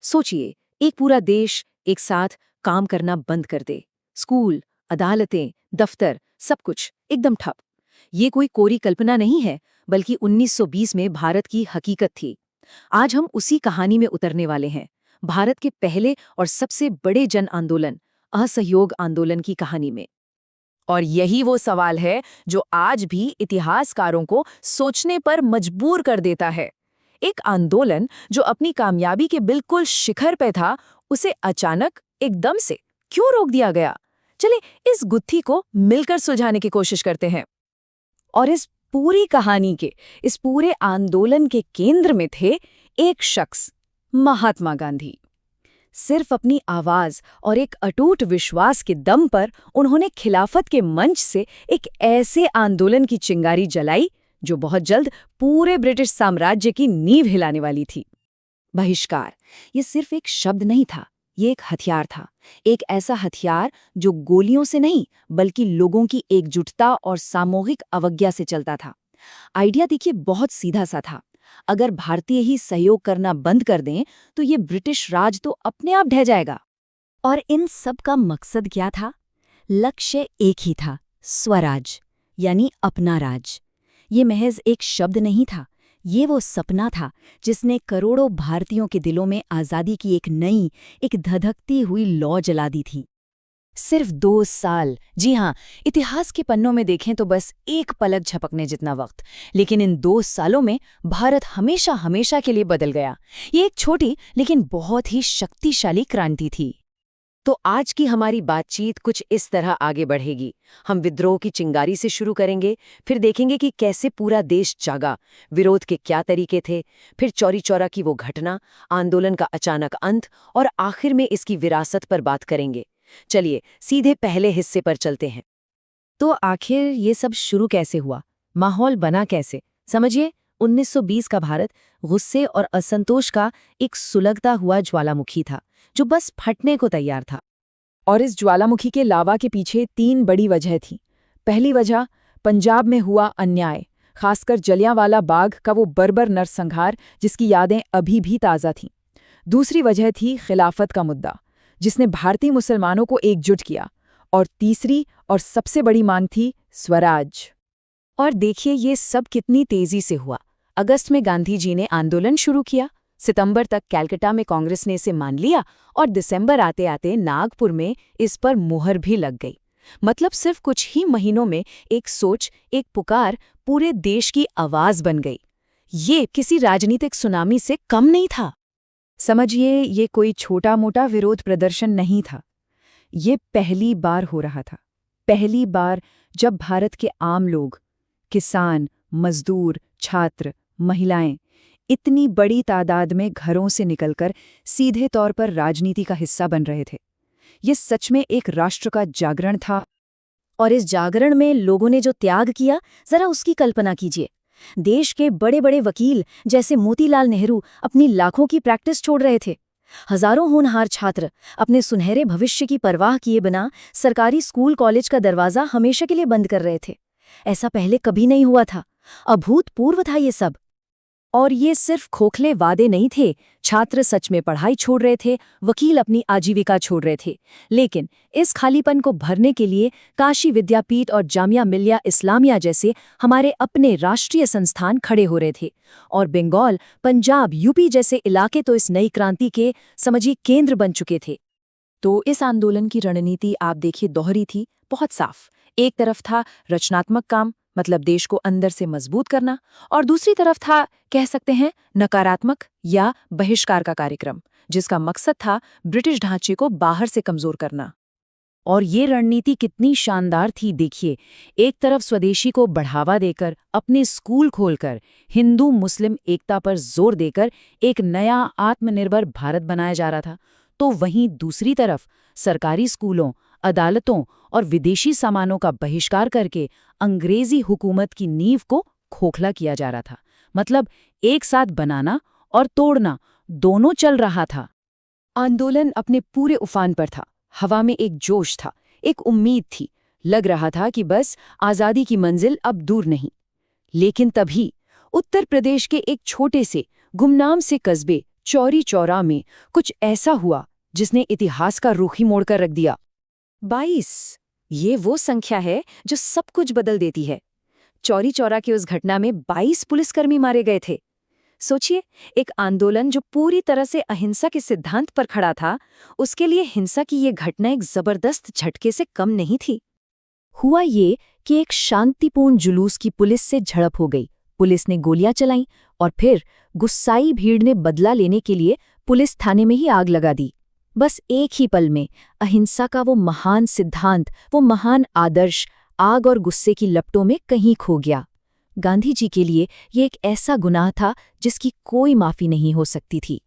सोचिए, एक पूरा देश एक साथ काम करना बंद कर दे। स्कूल, अदालतें, दफ्तर, सब कुछ एकदम ठप। ये कोई कोरी कल्पना नहीं है, बल्कि 1920 में भारत की हकीकत थी। आज हम उसी कहानी में उतरने वाले हैं, भारत के पहले और सबसे बड़े जन आंदोलन, असहयोग आंदोलन की कहानी में। और यही वो सवाल है जो आज भी इतिहासकारों को सोचने पर मजबूर कर देता है। एक आंदोलन जो अपनी कामयाबी के बिल्कुल शिखर पे था, उसे अचानक एकदम से क्यों रोक दिया गया? चले इस गुत्थी को मिलकर सुलझाने की कोशिश करते हैं। और इस पूरी कहानी के, इस पूरे आंदोलन के केंद्र में थे एक शख्स, महात्मा गांधी। सिर्फ अपनी आवाज और एक अटूट विश्वास के दम पर उन्होंने खिलाफत के मंच से एक ऐसे आंदोलन की चिंगारी जलाई जो बहुत जल्द पूरे ब्रिटिश साम्राज्य की नींव हिलाने वाली थी। बहिष्कार, ये सिर्फ एक शब्द नहीं था, ये एक हथियार था। एक ऐसा हथियार जो गोलियों से नहीं, बल्कि लोगों की एकजुटता और सामूहिक अवज्ञा से चलता था। आइडिया देखिए बहुत सीधा सा था। अगर भारतीय ही सहयोग करना बंद कर दें तो ये ब्रिटिश राज तो अपने आप ढह जाएगा। और इन सब का मकसद क्या था? लक्ष्य एक ही था, स्वराज, यानी अपना राज। ये महज एक शब्द नहीं था, ये वो सपना था जिसने करोड़ों भारतीयों के दिलों में आज़ादी की एक नई, एक धधकती हुई लौ जला दी थी। सिर्फ 2 साल, जी हाँ, इतिहास के पन्नों में देखें तो बस एक पलक झपकने जितना वक्त, लेकिन इन 2 सालों में भारत हमेशा हमेशा के लिए बदल गया। ये एक छोटी लेकिन बहुत ही शक्तिशाली क्रांति थी। तो आज की हमारी बातचीत कुछ इस तरह आगे बढ़ेगी। हम विद्रोह की चिंगारी से शुरू करेंगे, फिर देखेंगे कि कैसे पूरा देश जागा, विरोध के क्या तरीके थे, फिर चौरी चौरा की वो घटना, आंदोलन का अचानक अंत, और आखिर में इसकी विरासत पर बात करेंगे। चलिए सीधे पहले हिस्से पर चलते हैं। तो आखिर ये सब शुरू कैसे हुआ? माहौल बना कैसे? समझिए, 1920 का भारत गुस्से और असंतोष का एक सुलगता हुआ ज्वालामुखी था, जो बस फटने को तैयार था। और इस ज्वालामुखी के लावा के पीछे 3 बड़ी वजह थी। पहली वजह, पंजाब में हुआ अन्याय, खासकर जलियांवाला बाग का वो बर्बर नरसंहार जिसकी यादें अभी भी ताज़ा थीं। दूसरी वजह थी खिलाफत का मुद्दा, जिसने भारतीय मुसलमानों को एकजुट किया। और तीसरी और सबसे बड़ी मांग थी स्वराज। और देखिए ये सब कितनी तेजी से हुआ। अगस्त में गांधी जी ने आंदोलन शुरू किया, सितंबर तक कलकत्ता में कांग्रेस ने इसे मान लिया, और दिसंबर आते आते नागपुर में इस पर मुहर भी लग गई। मतलब सिर्फ कुछ ही महीनों में एक सोच, एक पुकार पूरे देश की आवाज बन गई। ये किसी राजनीतिक सुनामी से कम नहीं था। समझिए, ये कोई छोटा मोटा विरोध प्रदर्शन नहीं था। ये पहली बार हो रहा था, पहली बार जब भारत के आम लोग, किसान, मजदूर, छात्र, महिलाएं इतनी बड़ी तादाद में घरों से निकलकर सीधे तौर पर राजनीति का हिस्सा बन रहे थे। ये सच में एक राष्ट्र का जागरण था। और इस जागरण में लोगों ने जो त्याग किया, जरा उसकी कल्पना कीजिए। देश के बड़े बड़े वकील जैसे मोतीलाल नेहरू अपनी लाखों की प्रैक्टिस छोड़ रहे थे। हजारों होनहार छात्र अपने सुनहरे भविष्य की परवाह किए बिना सरकारी स्कूल कॉलेज का दरवाजा हमेशा के लिए बंद कर रहे थे। ऐसा पहले कभी नहीं हुआ था, अभूतपूर्व था ये सब। और ये सिर्फ खोखले वादे नहीं थे। छात्र सच में पढ़ाई छोड़ रहे थे, वकील अपनी आजीविका छोड़ रहे थे। लेकिन इस खालीपन को भरने के लिए काशी विद्यापीठ और जामिया मिलिया इस्लामिया जैसे हमारे अपने राष्ट्रीय संस्थान खड़े हो रहे थे। और बंगाल, पंजाब, यूपी जैसे इलाके तो इस नई क्रांति के, समझिए, केंद्र बन चुके थे। तो इस आंदोलन की रणनीति आप देखिए दोहरी थी, बहुत साफ। एक तरफ था रचनात्मक काम, मतलब देश को अंदर से मजबूत करना, और दूसरी तरफ था, कह सकते हैं, नकारात्मक या बहिष्कार का कार्यक्रम, जिसका मकसद था ब्रिटिश ढांचे को बाहर से कमजोर करना। और ये रणनीति कितनी शानदार थी देखिए। एक तरफ स्वदेशी को बढ़ावा देकर, अपने स्कूल खोलकर, हिंदू मुस्लिम एकता पर जोर देकर एक नया आत्मनिर्भर भारत बनाया जा रहा था, तो वहीं दूसरी तरफ सरकारी स्कूलों, अदालतों और विदेशी सामानों का बहिष्कार करके अंग्रेजी हुकूमत की नींव को खोखला किया जा रहा था। मतलब एक साथ बनाना और तोड़ना दोनों चल रहा था। आंदोलन अपने पूरे उफान पर था। हवा में एक जोश था, एक उम्मीद थी। लग रहा था कि बस आज़ादी की मंजिल अब दूर नहीं। लेकिन तभी उत्तर प्रदेश के एक छोटे से गुमनाम से कस्बे चौरी चौरा में कुछ ऐसा हुआ जिसने इतिहास का रुख ही मोड़कर रख दिया। 22 ये वो संख्या है जो सब कुछ बदल देती है। चौरी चौरा की उस घटना में 22 पुलिसकर्मी मारे गए थे। सोचिए, एक आंदोलन जो पूरी तरह से अहिंसा के सिद्धांत पर खड़ा था, उसके लिए हिंसा की ये घटना एक जबरदस्त झटके से कम नहीं थी। हुआ ये कि एक शांतिपूर्ण जुलूस की पुलिस से झड़प हो गई। पुलिस ने गोलियां चलाईं और फिर गुस्साई भीड़ ने बदला लेने के लिए पुलिस थाने में ही आग लगा दी। बस एक ही पल में अहिंसा का वो महान सिद्धांत, वो महान आदर्श आग और गुस्से की लपटों में कहीं खो गया। गांधी जी के लिए ये एक ऐसा गुनाह था जिसकी कोई माफी नहीं हो सकती थी।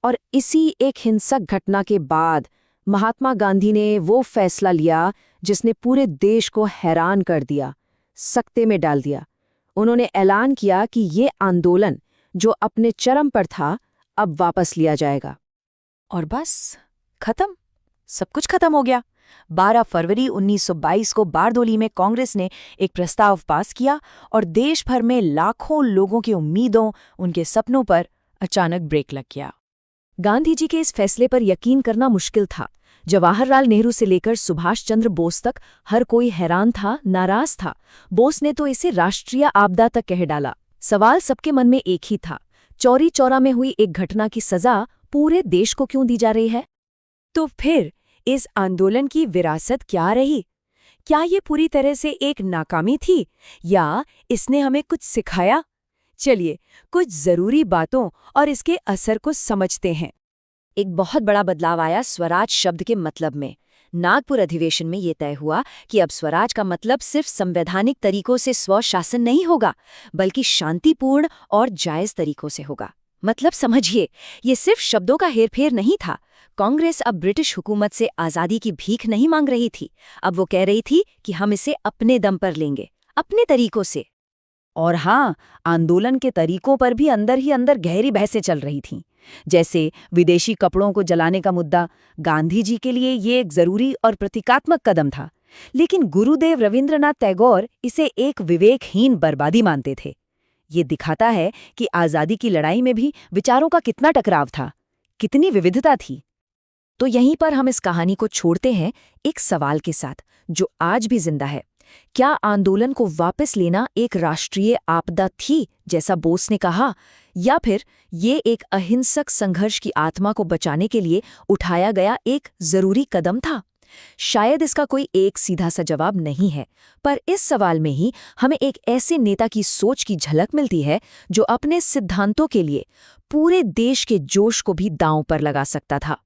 और इसी एक हिंसक घटना के बाद महात्मा गांधी ने वो फैसला लिया जिसने पूरे देश को हैरान कर दिया, सकते में डाल दिया। उन्होंने ऐलान किया कि ये आंदोलन जो अपने चरम पर था, अब वापस लिया जाएगा। और बस खत्म, सब कुछ खत्म हो गया। 12 फरवरी 1922 को बारडोली में कांग्रेस ने एक प्रस्ताव पास किया और देश भर में लाखों लोगों की उम्मीदों, उनके सपनों पर अचानक ब्रेक लग गया। गांधी जी के इस फैसले पर यकीन करना मुश्किल था। जवाहरलाल नेहरू से लेकर सुभाष चंद्र बोस तक हर कोई हैरान था, नाराज था। बोस ने तो इसे राष्ट्रीय आपदा तक कह डाला। सवाल सबके मन में एक ही था, चौरी चौरा में हुई एक घटना की सजा पूरे देश को क्यों दी जा रही है? तो फिर इस आंदोलन की विरासत क्या रही? क्या ये पूरी तरह से एक नाकामी थी या इसने हमें कुछ सिखाया? चलिए कुछ जरूरी बातों और इसके असर को समझते हैं। एक बहुत बड़ा बदलाव आया स्वराज शब्द के मतलब में। नागपुर अधिवेशन में ये तय हुआ कि अब स्वराज का मतलब सिर्फ संवैधानिक तरीकों से स्वशासन नहीं होगा, बल्कि शांतिपूर्ण और जायज तरीकों से होगा। मतलब समझिए, ये सिर्फ शब्दों का हेरफेर नहीं था। कांग्रेस अब ब्रिटिश हुकूमत से आज़ादी की भीख नहीं मांग रही थी। अब वो कह रही थी कि हम इसे अपने दम पर लेंगे, अपने तरीकों से। और हाँ, आंदोलन के तरीकों पर भी अंदर ही अंदर गहरी बहसें चल रही थीं। जैसे विदेशी कपड़ों को जलाने का मुद्दा। गांधी जी के लिए ये एक जरूरी और प्रतीकात्मक कदम था, लेकिन गुरुदेव रविंद्रनाथ टैगोर इसे एक विवेकहीन बर्बादी मानते थे। ये दिखाता है कि आज़ादी की लड़ाई में भी विचारों का कितना टकराव था, कितनी विविधता थी। तो यहीं पर हम इस कहानी को छोड़ते हैं एक सवाल के साथ जो आज भी जिंदा है। क्या आंदोलन को वापस लेना एक राष्ट्रीय आपदा थी, जैसा बोस ने कहा, या फिर ये एक अहिंसक संघर्ष की आत्मा को बचाने के लिए उठाया गया एक जरूरी कदम था? शायद इसका कोई एक सीधा सा जवाब नहीं है, पर इस सवाल में ही हमें एक ऐसे नेता की सोच की झलक मिलती है जो अपने सिद्धांतों के लिए पूरे देश के जोश को भी दांव पर लगा सकता था।